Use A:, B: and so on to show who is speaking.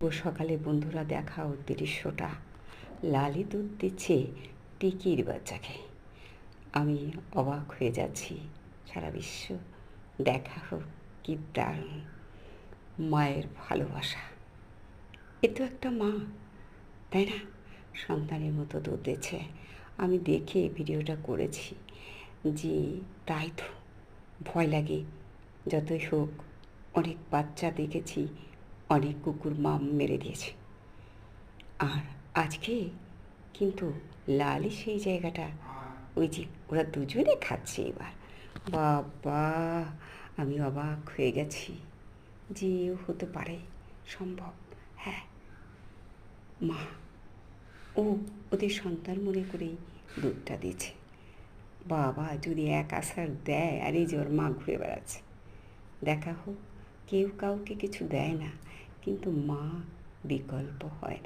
A: ও সকালে বন্ধুরা দেখাও দৃশ্যটা, লালি দুধ দিচ্ছে টিকির বাচ্চাকে। আমি অবাক হয়ে যাচ্ছি। সারা বিশ্ব দেখা হোক, কি দারুণ মায়ের ভালোবাসা। এ তো একটা মা, তাই না? সন্তানের মতো দুধ দিচ্ছে। আমি দেখে ভিডিওটা করেছি যে তাই তো ভয় লাগে। যতই হোক, অনেক বাচ্চা দেখেছি অনেক কুকুর মা মেরে দিয়েছে, আর আজকে কিন্তু লালই সেই জায়গাটা, ওই যে ওরা দুজনে খাচ্ছে এবার। বাবা, আমি অবাক হয়ে গেছি যে হতে পারে সম্ভব। হ্যাঁ, মা ও ওদের সন্তান মনে করেই দুধটা দিচ্ছে। বাবা, যদি এক আছাড় দেয় আর এই যে ওর মা ঘুরে বেড়াচ্ছে। দেখা হোক, কেউ কাউকে কিছু দেয় না, কিন্তু মা বিকল্প হয় না।